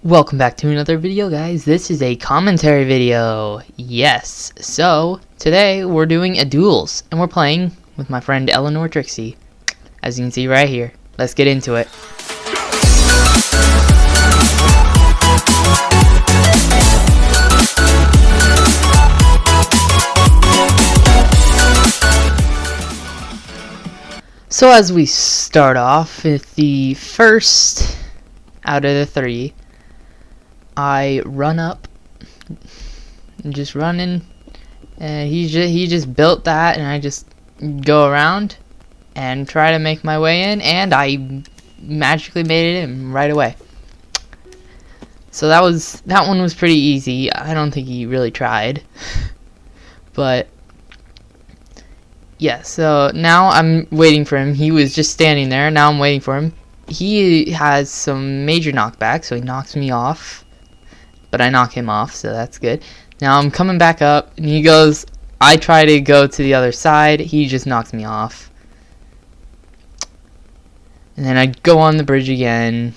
Welcome back to another video, guys. This is a commentary video. Yes, so today we're doing a duels and we're playing with my friend Eleanor Trixie, as you can see right here. Let's get into it. So as we start off with the first out of the three, I run up, just running, and he just built that, and I just go around and try to make my way in, and I magically made it in right away. So that one was pretty easy. I don't think he really tried, but yeah. So now I'm waiting for him. He was just standing there. Now I'm waiting for him. He has some major knockback, so he knocks me off. But I knock him off, so that's good. Now I'm coming back up, and he goes, I try to go to the other side, he just knocks me off. And then I go on the bridge again,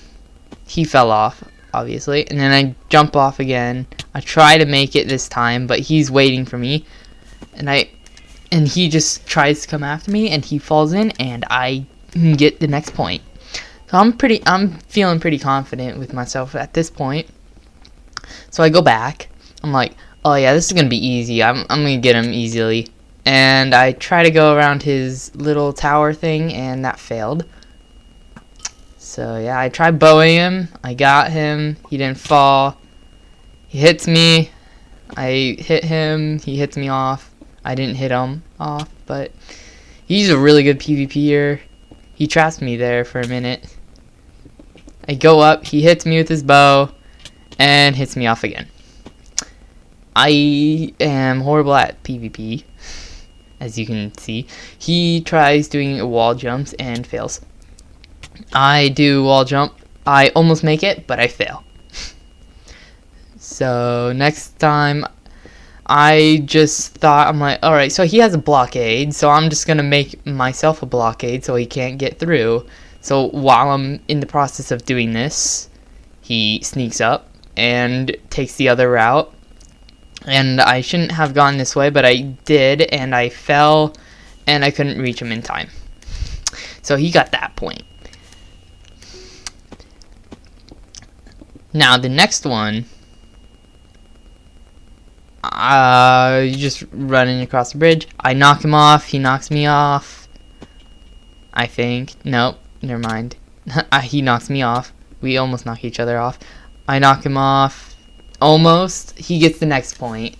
he fell off, obviously, and then I jump off again. I try to make it this time, but he's waiting for me, and he just tries to come after me, and he falls in, and I get the next point. So I'm feeling pretty confident with myself at this point. So I go back. I'm like, oh yeah, this is gonna be easy. I'm gonna get him easily. And I try to go around his little tower thing, and that failed. So yeah, I tried bowing him. I got him. He didn't fall. He hits me. I hit him. He hits me off. I didn't hit him off, but he's a really good PvPer. He traps me there for a minute. I go up. He hits me with his bow and hits me off again. I am horrible at PvP, as you can see. He tries doing wall jumps and fails. I do wall jump. I almost make it, but I fail. So next time, I just thought, I'm like, alright, so he has a blockade, so I'm just gonna make myself a blockade so he can't get through. So while I'm in the process of doing this, he sneaks up and takes the other route, and I shouldn't have gone this way, but I did, and I fell, and I couldn't reach him in time. So he got that point. Now the next one, just running across the bridge. I knock him off. He knocks me off. I think. Nope. Never mind. He knocks me off. We almost knock each other off. I knock him off. Almost. He gets the next point.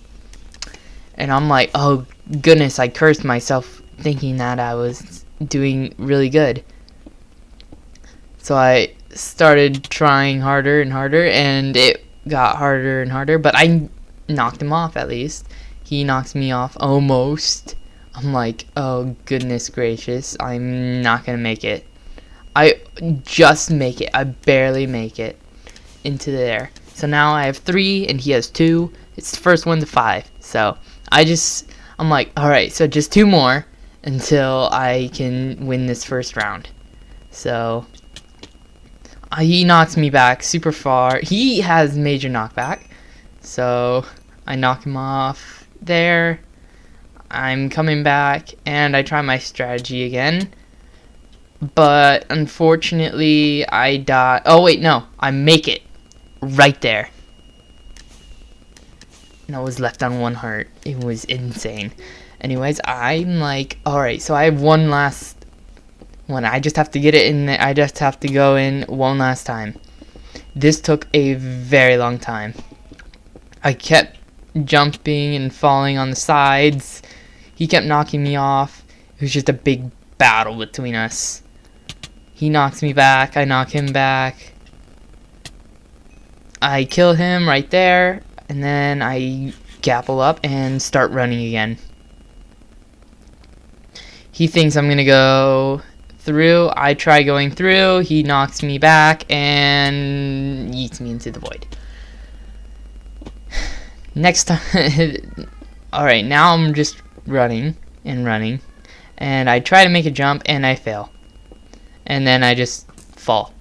And I'm like, oh goodness, I cursed myself thinking that I was doing really good. So I started trying harder and harder, and it got harder and harder, but I knocked him off at least. He knocks me off almost. I'm like, oh goodness gracious, I'm not gonna make it. I just make it. I barely make it into there. So now I have 3 and he has 2. It's the first one to 5. So I'm like, alright, so just 2 more until I can win this first round. So he knocks me back super far. He has major knockback. So I knock him off there. I'm coming back and I try my strategy again. But unfortunately I die. Oh wait, no, I make it right there. And I was left on 1 heart. It was insane. Anyways, I'm like, alright, so I have one last one. I just have to get it in there. I just have to go in one last time. This took a very long time. I kept jumping and falling on the sides. He kept knocking me off. It was just a big battle between us. He knocks me back. I knock him back. I kill him right there. And then I gapple up and start running again. He thinks I'm going to go through. I try going through. He knocks me back and yeets me into the void. Next time. Alright, now I'm just running and running. And I try to make a jump and I fail. And then I just fall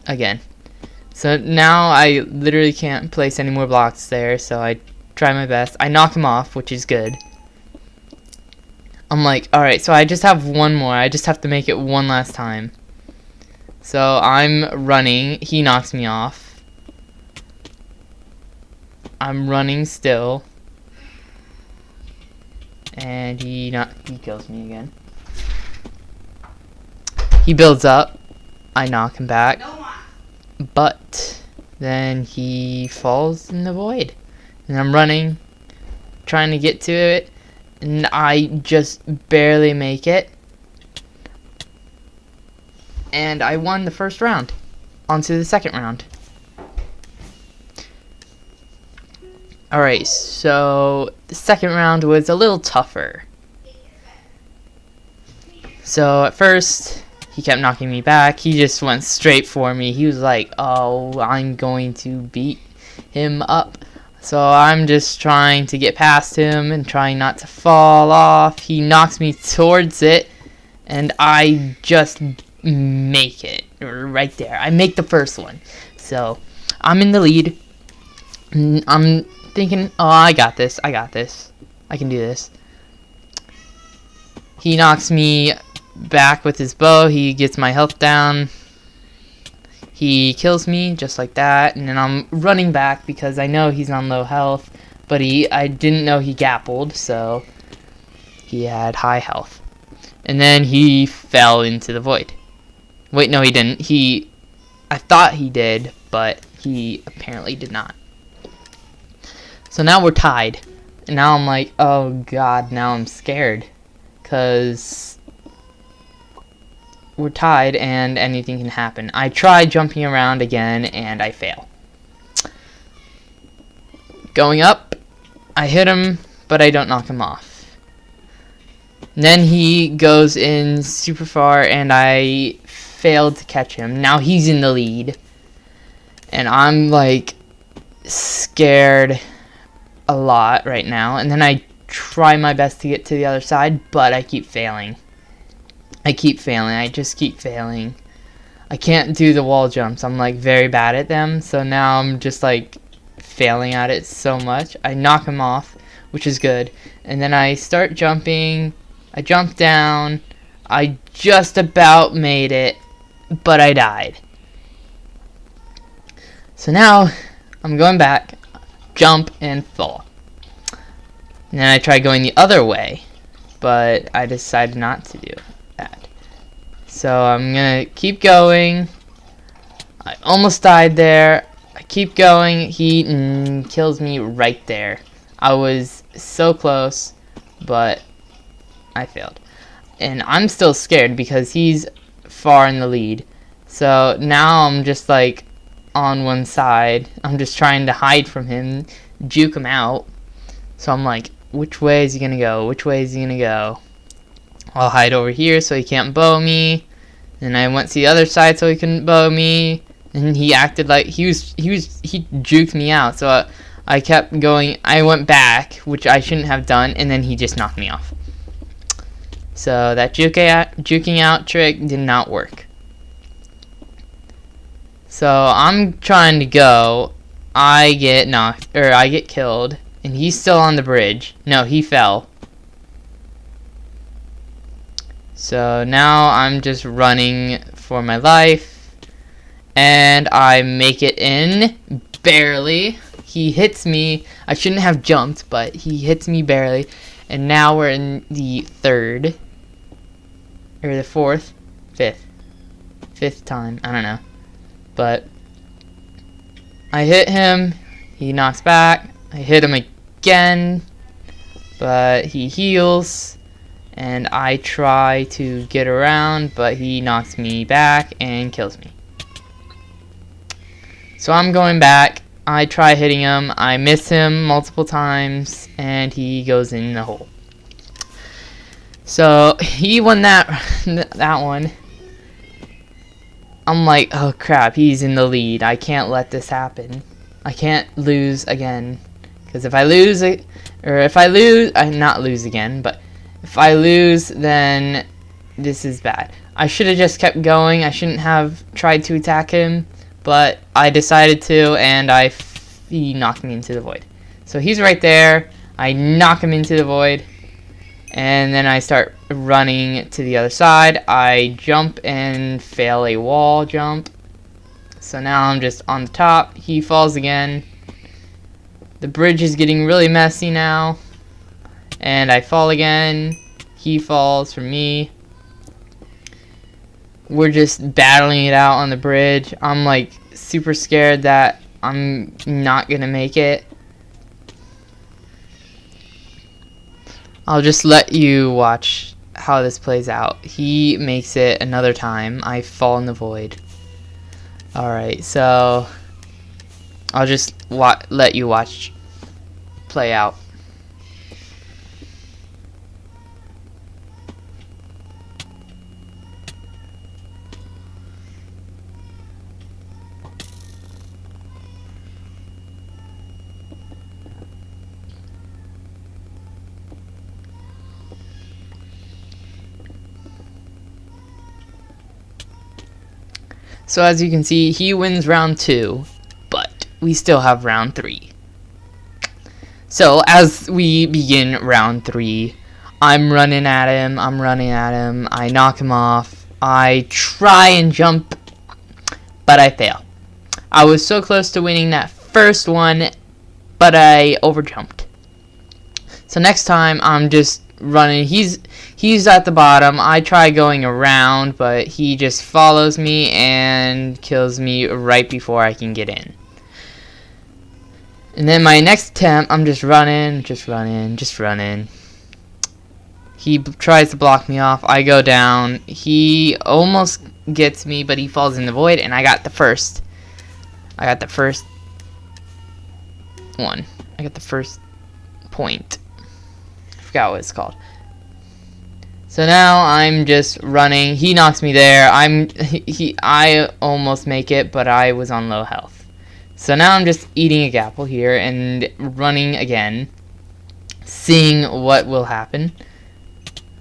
again. So now I literally can't place any more blocks there, so I try my best. I knock him off, which is good. I'm like, alright, so I just have one more. I just have to make it one last time. So I'm running. He knocks me off. I'm running still. And he kills me again. He builds up. I knock him back. But then he falls in the void. And I'm running, trying to get to it, and I just barely make it. And I won the first round. On to the second round. Alright, so the second round was a little tougher. So at first, he kept knocking me back. He just went straight for me. He was like, oh, I'm going to beat him up. So I'm just trying to get past him and trying not to fall off. He knocks me towards it, and I just make it right there. I make the first one. So I'm in the lead. I'm thinking, oh, I got this. I can do this. He knocks me back with his bow. He gets my health down. He kills me just like that, and then I'm running back because I know he's on low health, but I didn't know he gappled, so he had high health. And then he fell into the void. Wait, no, he didn't. I thought he did, but he apparently did not. So now we're tied. And now I'm like, oh god, now I'm scared. Because we're tied and anything can happen. I try jumping around again and I fail. Going up, I hit him, but I don't knock him off. And then he goes in super far and I failed to catch him. Now he's in the lead. And I'm like scared a lot right now. And then I try my best to get to the other side, but I keep failing. I just keep failing. I can't do the wall jumps. I'm like very bad at them. So now I'm just like failing at it so much. I knock him off, which is good. And then I start jumping. I jump down. I just about made it, but I died. So now I'm going back, jump and fall. And then I try going the other way, but I decided not to do that. So I'm gonna keep going. I almost died there. I keep going. He kills me right there. I was so close, but I failed. And I'm still scared because he's far in the lead. So now I'm just like on one side. I'm just trying to hide from him, juke him out. So I'm like, which way is he gonna go? Which way is he gonna go? I'll hide over here so he can't bow me. And I went to the other side so he couldn't bow me. And he acted like he juked me out. So I kept going. I went back, which I shouldn't have done, and then he just knocked me off. So that juking out trick did not work. So I'm trying to go. I get killed, and he's still on the bridge. No, he fell. So now I'm just running for my life, and I make it in barely. He hits me. I shouldn't have jumped, but he hits me barely. And now we're in the third, or the fourth, fifth time. I don't know. But I hit him. He knocks back. I hit him again, but he heals. And I try to get around, but he knocks me back and kills me. So I'm going back. I try hitting him. I miss him multiple times, and he goes in the hole. So he won that one. I'm like, oh crap, he's in the lead. I can't let this happen. I can't lose again. Because if I lose it, or if I lose, not lose again, but if I lose, then this is bad. I should have just kept going. I shouldn't have tried to attack him, but I decided to, and he knocked me into the void. So he's right there. I knock him into the void, and then I start running to the other side. I jump and fail a wall jump. So now I'm just on the top. He falls again. The bridge is getting really messy now. And I fall again. He falls for me. We're just battling it out on the bridge. I'm like super scared that I'm not gonna make it. I'll just let you watch how this plays out. He makes it another time. I fall in the void. Alright, so I'll just let you watch play out. So as you can see, he wins round 2, but we still have round 3. So as we begin round 3, I'm running at him, I knock him off, I try and jump, but I fail. I was so close to winning that first one, but I overjumped. So next time I'm just running. He's at the bottom. I try going around, but he just follows me and kills me right before I can get in. And then my next attempt, I'm just running. He tries to block me off. I go down. He almost gets me, but he falls in the void, and I got the first one. I got the first point. I forgot what it's called. So now I'm just running. He knocks me there. I almost make it, but I was on low health. So now I'm just eating a gapple here and running again, seeing what will happen.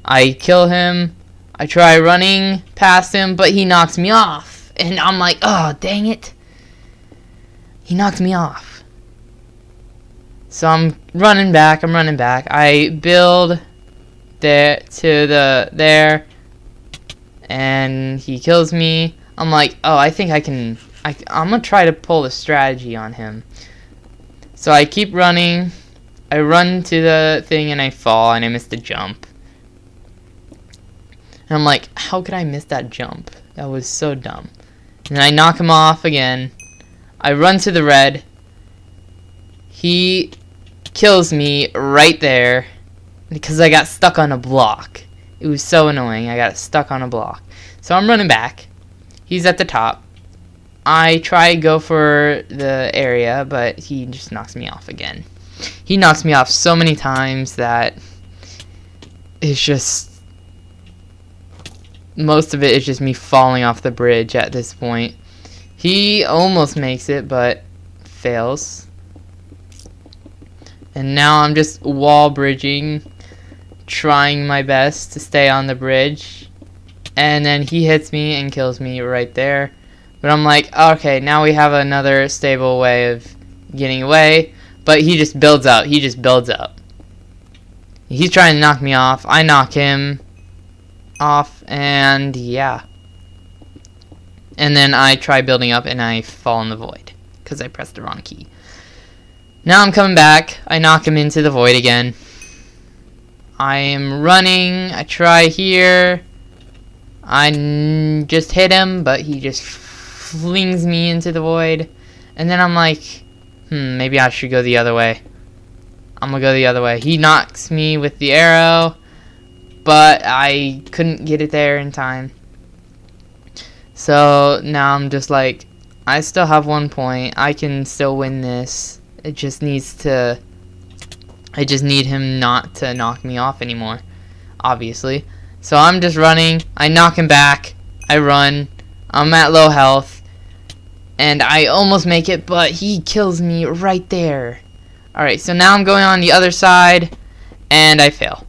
I kill him. I try running past him, but he knocks me off. And I'm like, oh, dang it. He knocked me off. So I'm running back. I build there and he kills me. I'm like, oh, I think I'm gonna try to pull a strategy on him. So I keep running. I run to the thing and I fall and I miss the jump. And I'm like, how could I miss that jump? That was so dumb. And then I knock him off again. I run to the red. He kills me right there because I got stuck on a block. It was so annoying. I got stuck on a block. So I'm running back. He's at the top. I try to go for the area, but he just knocks me off again. He knocks me off so many times that it's just, most of it is just me falling off the bridge at this point. He almost makes it, but fails. And now I'm just wall bridging, trying my best to stay on the bridge. And then he hits me and kills me right there. But I'm like, okay, now we have another stable way of getting away. But he just builds up. He's trying to knock me off. I knock him off, and yeah. And then I try building up, and I fall in the void because I pressed the wrong key. Now I'm coming back. I knock him into the void again. I am running. I try here. I just hit him, but he just flings me into the void. And then I'm like, maybe I should go the other way. I'm gonna go the other way. He knocks me with the arrow, but I couldn't get it there in time. So now I'm just like, I still have 1 point. I can still win this. I just need him not to knock me off anymore, obviously. So I'm just running. I knock him back. I run. I'm at low health. And I almost make it, but he kills me right there. Alright, so now I'm going on the other side, and I fail.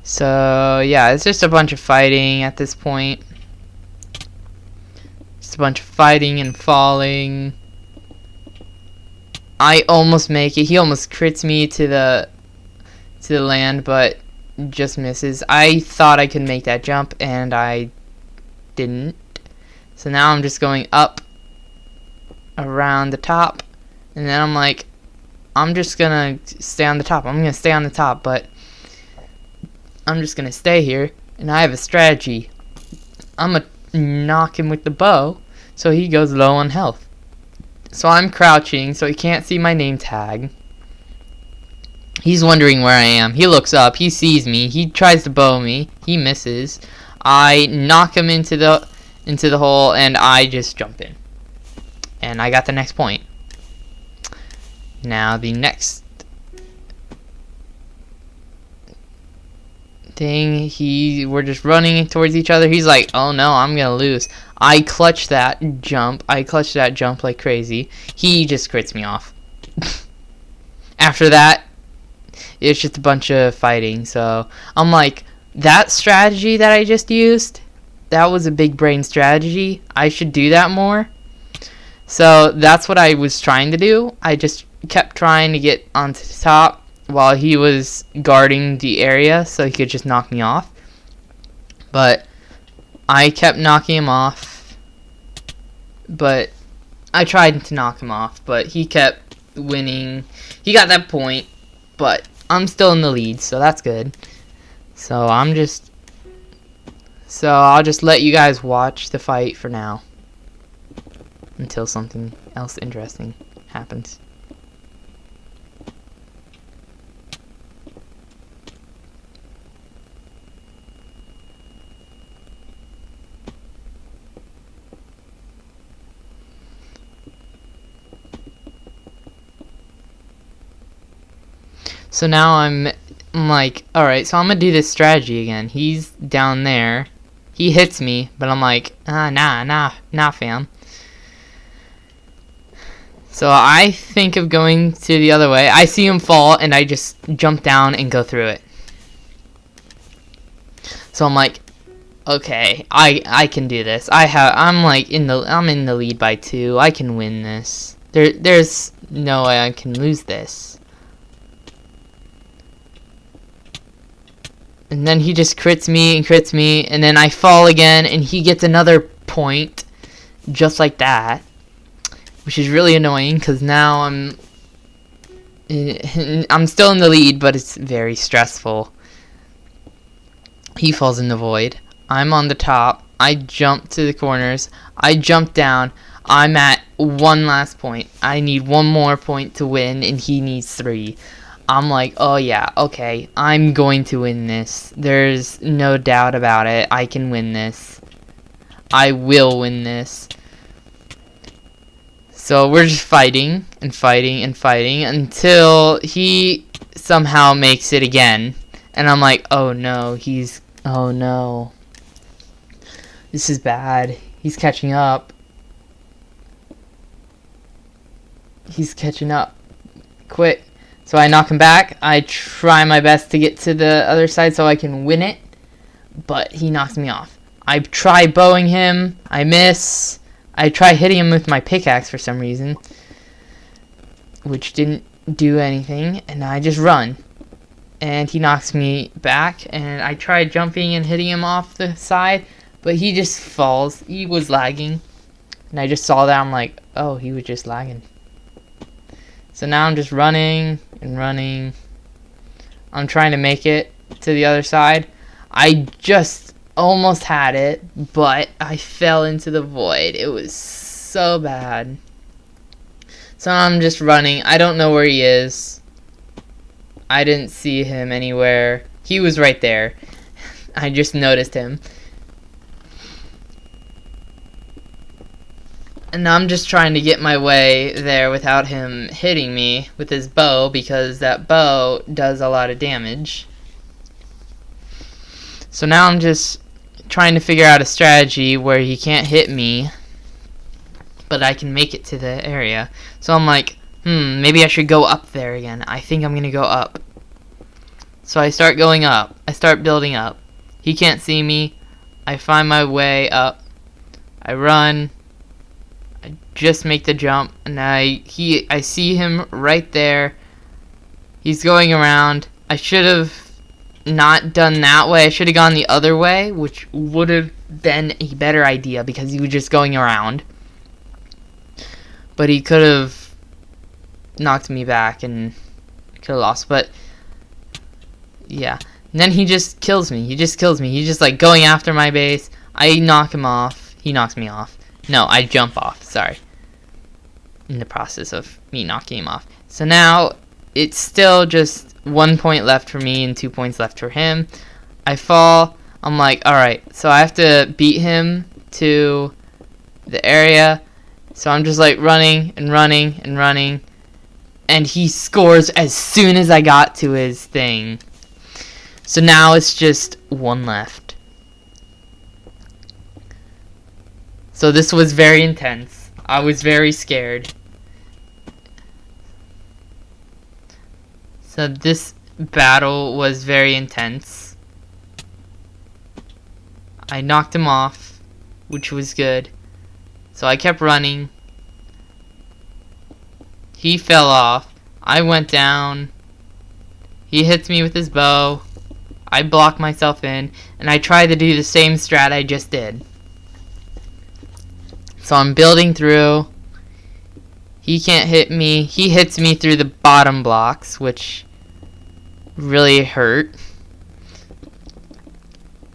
So, yeah, it's just a bunch of fighting at this point. just a bunch of fighting and falling. I almost make it. He almost crits me to the land, but just misses. I thought I could make that jump, and I didn't. So now I'm just going up around the top, and then I'm like, I'm just gonna stay on the top. I'm gonna stay on the top, but I'm just gonna stay here, and I have a strategy. I'm gonna knock him with the bow so he goes low on health. So I'm crouching so he can't see my name tag. He's wondering where I am. He looks up, he sees me, he tries to bow me, he misses. I knock him into the hole, and I just jump in. And I got the next point. Now the next thing, we're just running towards each other. He's like, oh no, I'm gonna lose. I clutch that jump like crazy. He just crits me off. After that, it's just a bunch of fighting. So I'm like, that strategy that I just used, that was a big brain strategy. I should do that more. So that's what I was trying to do. I just kept trying to get onto the top while he was guarding the area so he could just knock me off. But I kept knocking him off. But I tried to knock him off, but he kept winning. He got that point, but I'm still in the lead, so that's good. So I'll just let you guys watch the fight for now until something else interesting happens. So now I'm like, alright, so I'm gonna do this strategy again. He's down there. He hits me, but I'm like, nah, fam. So I think of going to the other way. I see him fall, and I just jump down and go through it. So I'm like, okay, I can do this. I'm in the lead by 2. I can win this. There's no way I can lose this. And then he just crits me, and then I fall again, and he gets another point, just like that, which is really annoying, because now I'm still in the lead, but it's very stressful. He falls in the void. I'm on the top. I jump to the corners. I jump down. I'm at one last point. I need one more point to win, and he needs 3. I'm like, oh yeah, okay, I'm going to win this. There's no doubt about it. I can win this. I will win this. So we're just fighting and fighting and fighting until he somehow makes it again. And I'm like, oh no, oh no. This is bad. He's catching up. He's catching up. Quick. So I knock him back. I try my best to get to the other side so I can win it, but he knocks me off. I try bowing him. I miss. I try hitting him with my pickaxe for some reason, which didn't do anything, and I just run. And he knocks me back, and I try jumping and hitting him off the side, but he just falls. He was lagging, and I just saw that. I'm like, oh, he was just lagging. So now I'm just running and running. I'm trying to make it to the other side. I just almost had it, but I fell into the void. It was so bad. So I'm just running. I don't know where he is. I didn't see him anywhere. He was right there. I just noticed him. And I'm just trying to get my way there without him hitting me with his bow, because that bow does a lot of damage. So now I'm just trying to figure out a strategy where he can't hit me, but I can make it to the area. So I'm like, maybe I should go up there again. I think I'm gonna go up. So I start going up. I start building up. He can't see me. I find my way up. I run. just make the jump, and I see him right there. He's going around. I should have not done that way. I should have gone the other way, which would have been a better idea because he was just going around. But he could have knocked me back and could have lost. But yeah. And then he just kills me. He just kills me. He's just like going after my base. I knock him off. He knocks me off. No, I jump off. Sorry. In the process of me knocking him off. So now it's still just 1 point left for me and 2 points left for him. I fall. I'm like, alright, so I have to beat him to the area. So I'm just like running and running and running. And he scores as soon as I got to his thing. So now it's just 1 left. So this was very intense. I was very scared. So this battle was very intense. I knocked him off, which was good. So I kept running. He fell off. I went down. He hits me with his bow. I block myself in, and I try to do the same strat I just did. So I'm building through. He can't hit me. He hits me through the bottom blocks, which really hurt.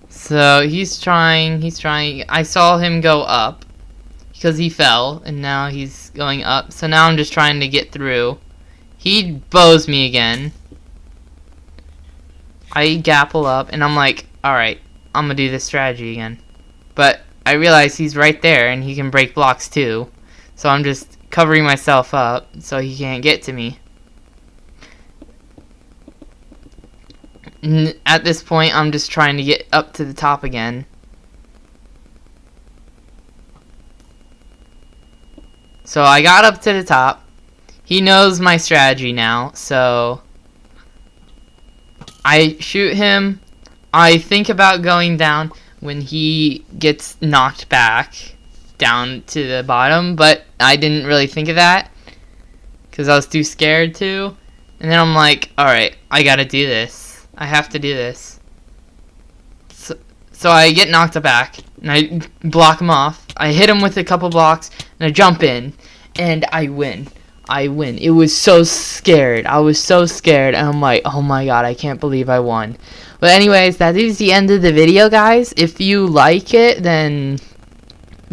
So he's trying. I saw him go up because he fell, and now he's going up. So now I'm just trying to get through. He bows me again. I gapple up, and I'm like, alright, I'm gonna do this strategy again. But I realize he's right there, and he can break blocks too. So I'm just covering myself up so he can't get to me. At this point, I'm just trying to get up to the top again. So I got up to the top. He knows my strategy now, so I shoot him. I think about going down when he gets knocked back down to the bottom, but I didn't really think of that because I was too scared to. And then I'm like, alright, I gotta do this. I have to do this. So I get knocked back, and I block him off. I hit him with a couple blocks, and I jump in, and I win. I win. It was so scared. I was so scared, and I'm like, oh my god, I can't believe I won. But anyways, that is the end of the video, guys. If you like it, then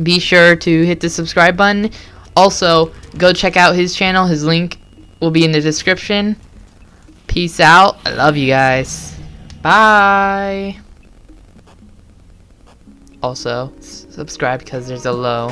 be sure to hit the subscribe button. Also, go check out his channel. His link will be in the description. Peace out. I love you guys. Bye. Also, subscribe because there's a low.